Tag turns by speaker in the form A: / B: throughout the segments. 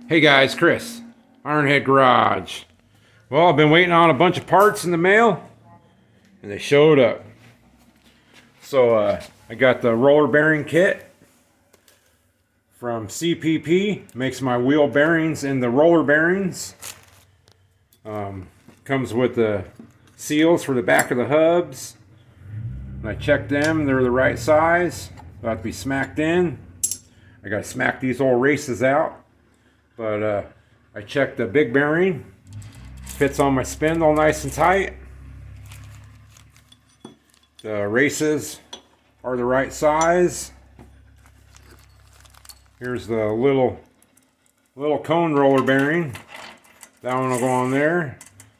A: Hey guys, Chris, Ironhead Garage. Well, I've been waiting on a bunch of parts in the mail, and they showed up. So I got the roller bearing kit from CPP. Makes my wheel bearings and the roller bearings. Comes with the seals for the back of the hubs. And I checked them; they're the right size. About to be smacked in. I got to smack these old races out. But I checked the big bearing, fits on my spindle nice and tight. The races are the right size. Here's the little cone roller bearing. That one will go on there.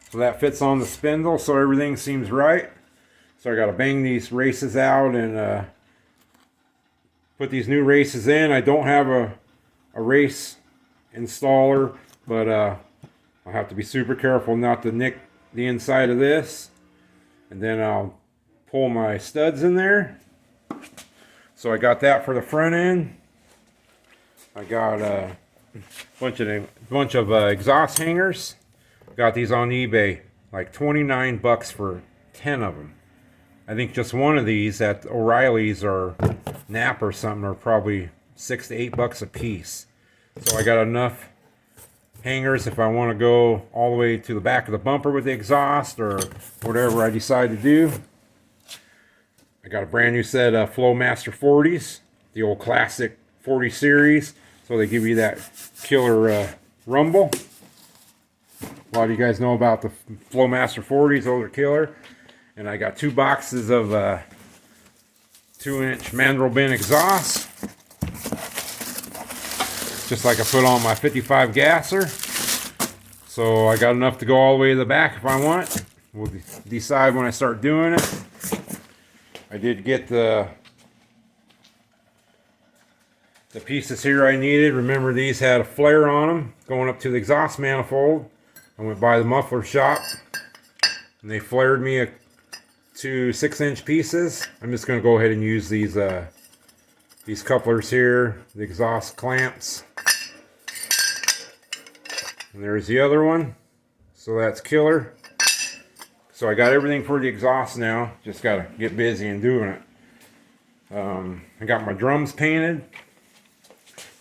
A: So that fits on the spindle, so everything seems right. So I got to bang these races out and put these new races in. I don't have a race installer, but I'll have to be super careful not to nick the inside of this. And then I'll pull my studs in there. So I got that for the front end. I got a bunch of exhaust hangers. Got these on eBay, like 29 bucks for 10 of them. I think just one of these at O'Reilly's or Nap or something are probably 6 to 8 bucks a piece. So I got enough hangers if I want to go all the way to the back of the bumper with the exhaust or whatever I decide to do. I got a brand new set of Flowmaster 40s, the old classic 40 series. So they give you that killer rumble. A lot of you guys know about the Flowmaster 40s, those are killer. And I got 2 boxes of 2-inch mandrel bin exhaust, just like I put on my 55 gasser. So I got enough to go all the way to the back if I want. We'll decide when I start doing it. I did get the pieces here I needed. Remember, these had a flare on them going up to the exhaust manifold. I went by the muffler shop and they flared me to 6-inch pieces. I'm just going to go ahead and use these couplers here, the exhaust clamps. And there's the other one. So that's killer. So I got everything for the exhaust now. Just got to get busy and doing it. I got my drums painted.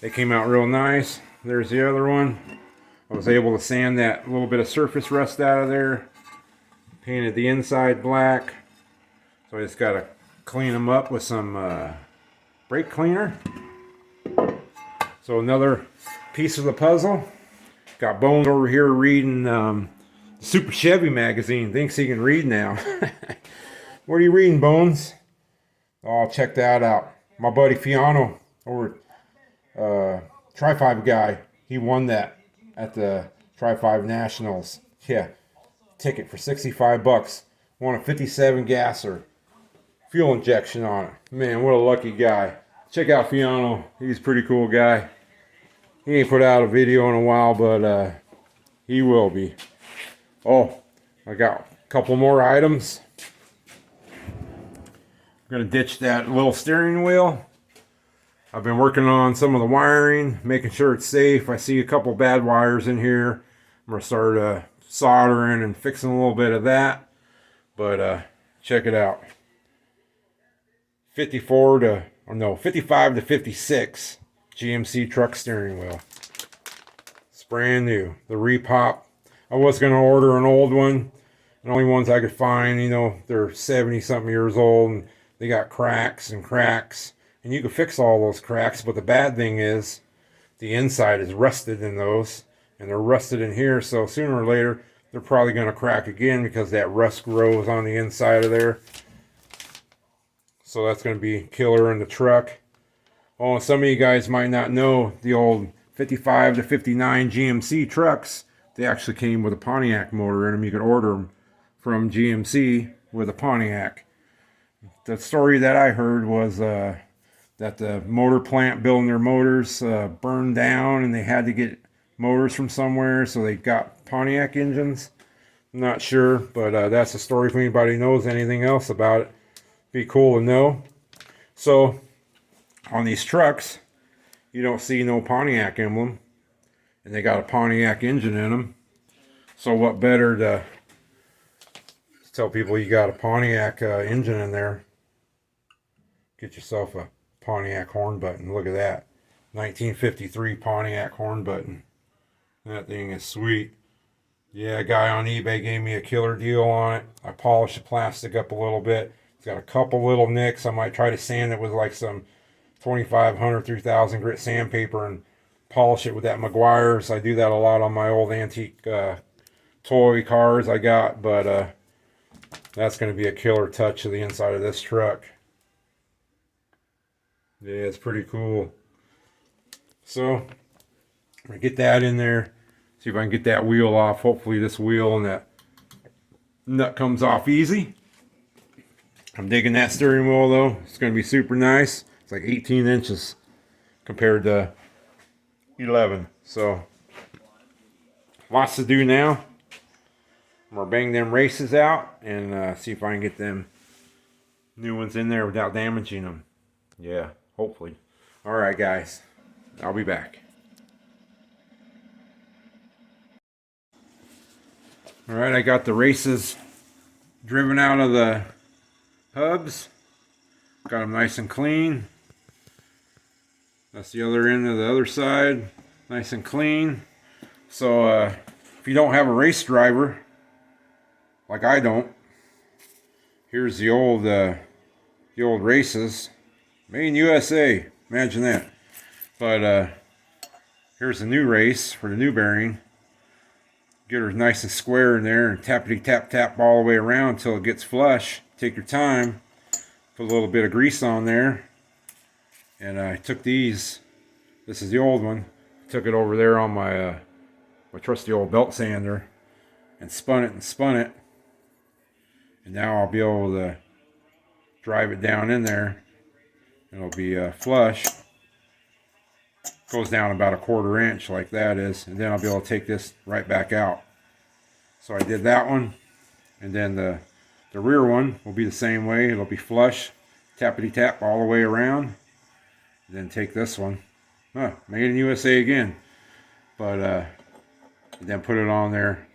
A: They came out real nice. There's the other one. I was able to sand that little bit of surface rust out of there. Painted the inside black. So I just got to clean them up with some brake cleaner. So another piece of the puzzle. Got Bones over here reading Super Chevy magazine. Thinks he can read now. What are you reading, Bones? Oh, check that out. My buddy Fiano over Tri-5 guy. He won that at the Tri-5 Nationals. Yeah, ticket for 65 bucks. Won a 57 gasser. Fuel injection on it. Man, what a lucky guy. Check out Fiano. He's a pretty cool guy. He ain't put out a video in a while, but he will be. Oh, I got a couple more items. I'm going to ditch that little steering wheel. I've been working on some of the wiring, making sure it's safe. I see a couple bad wires in here. I'm going to start soldering and fixing a little bit of that. But check it out. 55 to 56 GMC truck steering wheel. It's brand new. The repop. I was going to order an old one. The only ones I could find, you know, they're 70 something years old and they got cracks. And you can fix all those cracks, but the bad thing is the inside is rusted in those, and they're rusted in here, so sooner or later they're probably going to crack again because that rust grows on the inside of there. So that's going to be killer in the truck. Oh, some of you guys might not know the old 55 to 59 GMC trucks. They actually came with a Pontiac motor in them. You could order them from GMC with a Pontiac. The story that I heard was that the motor plant building their motors burned down and they had to get motors from somewhere, so they got Pontiac engines. I'm not sure, but that's a story if anybody knows anything else about it. Be cool to know. So on these trucks, you don't see no Pontiac emblem. and they got a Pontiac engine in them. So what better to tell people you got a Pontiac engine in there? Get yourself a Pontiac horn button. Look at that. 1953 Pontiac horn button. That thing is sweet. Yeah, a guy on eBay gave me a killer deal on it. I polished the plastic up a little bit. It's got a couple little nicks. I might try to sand it with like some 2500, 3000 grit sandpaper and polish it with that Meguiar's. I do that a lot on my old antique toy cars I got, but that's going to be a killer touch to the inside of this truck. Yeah, it's pretty cool. So, I'm going to get that in there. See if I can get that wheel off. Hopefully this wheel and that nut comes off easy. I'm digging that steering wheel though. It's going to be super nice. It's like 18 inches compared to 11. So, lots to do now. I'm going to bang them races out and see if I can get them new ones in there without damaging them. Yeah, hopefully. Alright guys, I'll be back. Alright, I got the races driven out of the hubs. Got them nice and clean. That's the other end of the other side. Nice and clean. So if you don't have a race driver, like I don't, here's the old races. Made in USA. Imagine that. But here's the new race for the new bearing. Get her nice and square in there and tappity tap tap all the way around until it gets flush. Take your time. Put a little bit of grease on there. And I took these. This is the old one. Took it over there on my my trusty old belt sander and spun it and spun it. And now I'll be able to drive it down in there. It'll be flush. Goes down about a 1/4 inch like that is, and then I'll be able to take this right back out. So I did that one, and then the rear one will be the same way. It'll be flush, tappity tap all the way around. Then take this one, made in USA again, but then put it on there.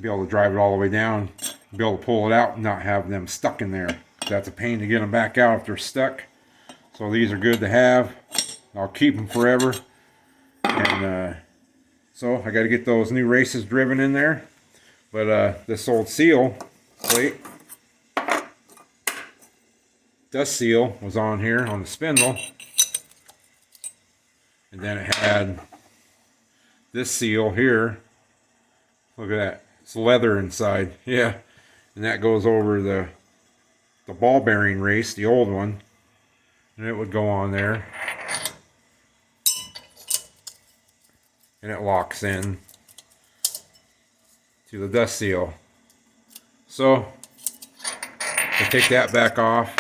A: Be able to drive it all the way down, be able to pull it out and not have them stuck in there. That's a pain to get them back out if they're stuck. So these are good to have. I'll keep them forever. And so I got to get those new races driven in there. But this old seal plate, dust seal, was on here on the spindle. And then it had this seal here. Look at that. It's leather inside. Yeah. And that goes over the ball bearing race, the old one. And it would go on there. And it locks in to the dust seal. So I take that back off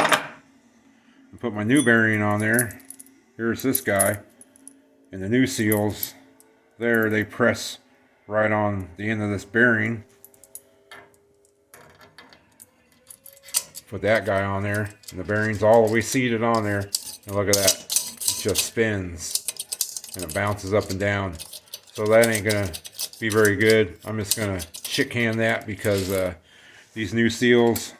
A: and put my new bearing on there. Here's this guy. And the new seals there, they press right on the end of this bearing. Put that guy on there, and the bearing's all the way seated on there. And look at that, it just spins and it bounces up and down. So that ain't gonna be very good. I'm just gonna shit can that because these new seals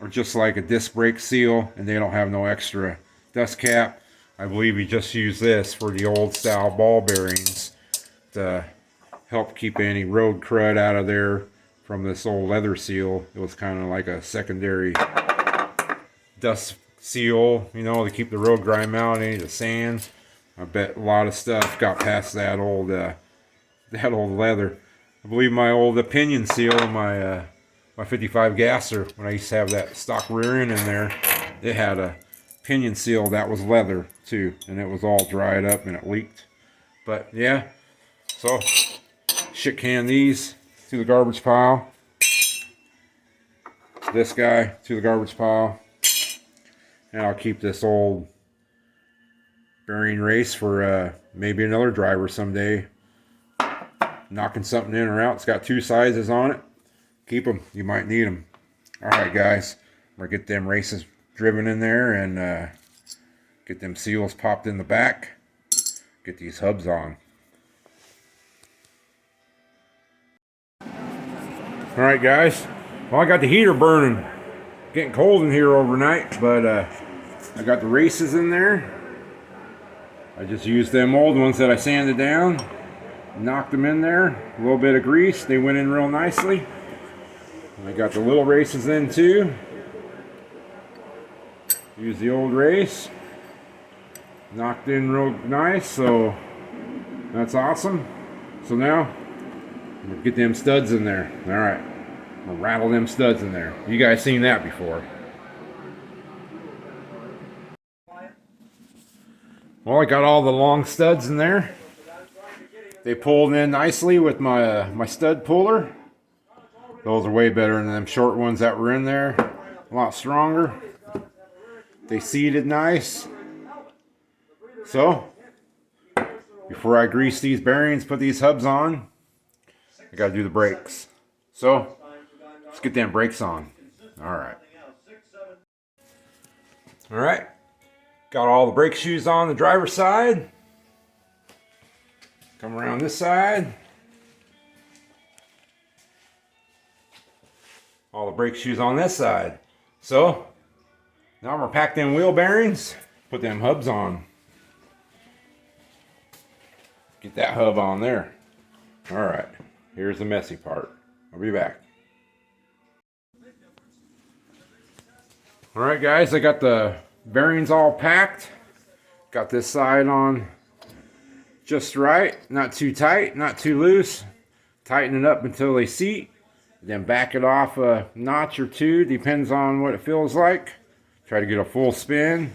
A: are just like a disc brake seal, and they don't have no extra dust cap. I believe you just use this for the old style ball bearings to help keep any road crud out of there. From this old leather seal, it was kind of like a secondary dust seal, you know, to keep the road grime out, any of the sand. I bet a lot of stuff got past that old leather. I believe my old pinion seal in my my 55 gasser, when I used to have that stock rear end in there, it had a pinion seal that was leather too, and it was all dried up and it leaked. But yeah, so shit can these to the garbage pile. This guy to the garbage pile. And I'll keep this old bearing race for maybe another driver someday. Knocking something in or out. It's got 2 sizes on it. Keep them. You might need them. Alright guys. I'm going to get them races driven in there and get them seals popped in the back. get these hubs on. Alright guys, well I got the heater burning. Getting cold in here overnight, but I got the races in there. I just used them old ones that I sanded down, knocked them in there, a little bit of grease, they went in real nicely. And I got the little races in too. Use the old race, knocked in real nice, so that's awesome. So now I'm gonna get them studs in there. All right, I'm gonna rattle them studs in there. You guys seen that before? Well, I got all the long studs in there. They pulled in nicely with my my stud puller. Those are way better than them short ones that were in there. A lot stronger. They seated nice. So, before I grease these bearings, put these hubs on, I gotta do the brakes. So, let's get them brakes on. Alright. Alright. Got all the brake shoes on the driver's side. Come around this side. All the brake shoes on this side. So, now I'm gonna pack them wheel bearings, put them hubs on. Get that hub on there. Alright, here's the messy part. I'll be back. Alright guys, I got the bearings all packed. Got this side on just right. Not too tight, not too loose. Tighten it up until they seat. Then back it off a notch or two, depends on what it feels like. Try to get a full spin.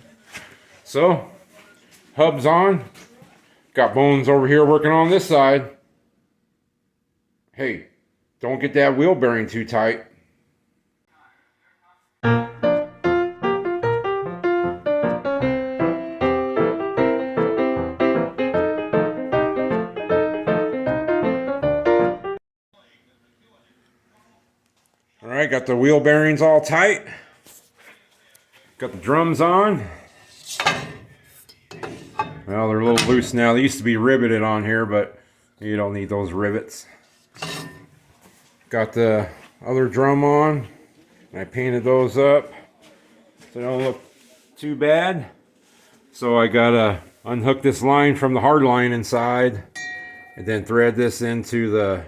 A: So, hubs on. Got Bones over here working on this side. Hey, don't get that wheel bearing too tight. Alright, got the wheel bearings all tight. Got the drums on. Well, they're a little loose now. They used to be riveted on here, but you don't need those rivets. Got the other drum on. And I painted those up so they don't look too bad. So I gotta unhook this line from the hard line inside and then thread this into the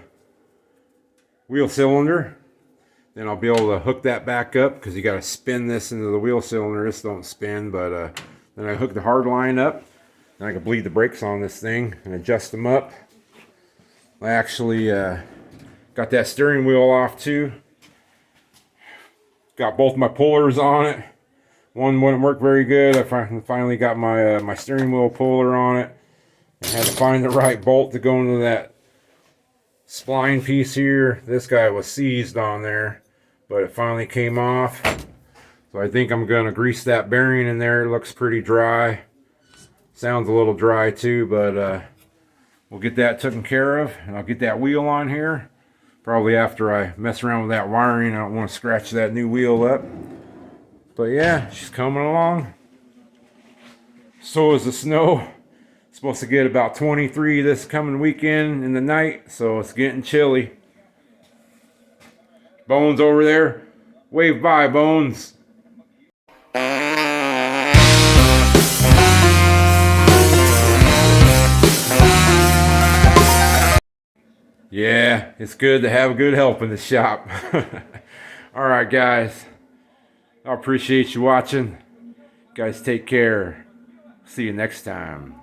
A: wheel cylinder. Then I'll be able to hook that back up because you got to spin this into the wheel cylinder. This don't spin, but then I hook the hard line up. And I can bleed the brakes on this thing and adjust them up. I actually got that steering wheel off too. Got both my pullers on it. One wouldn't work very good. I finally got my my steering wheel puller on it. I had to find the right bolt to go into that spline piece here. This guy was seized on there, but it finally came off. So I think I'm gonna grease that bearing in there. It looks pretty dry. Sounds a little dry too, but we'll get that taken care of, and I'll get that wheel on here. Probably after I mess around with that wiring. I don't want to scratch that new wheel up. But yeah, she's coming along. So is the snow. Supposed to get about 23 this coming weekend in the night, so it's getting chilly. Bones over there. Wave bye, Bones. Yeah, it's good to have good help in the shop. Alright guys, I appreciate you watching. Guys, take care. See you next time.